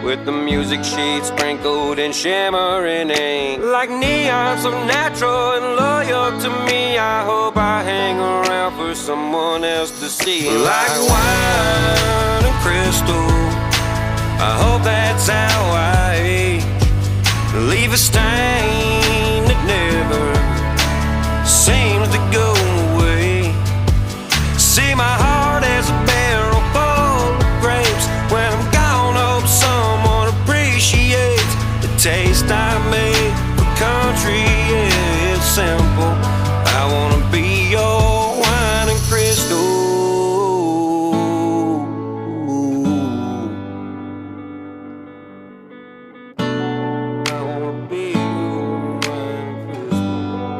with the music sheets sprinkled in shimmering ink. Like neon, so natural and loyal to me. I hope I hang around for someone else to see. Like wine and crystal, I hope that's how I age. Leave a stain that never seems to go away. See my heart as a barrel full of grapes. When I'm gone, hope someone appreciates the taste I made.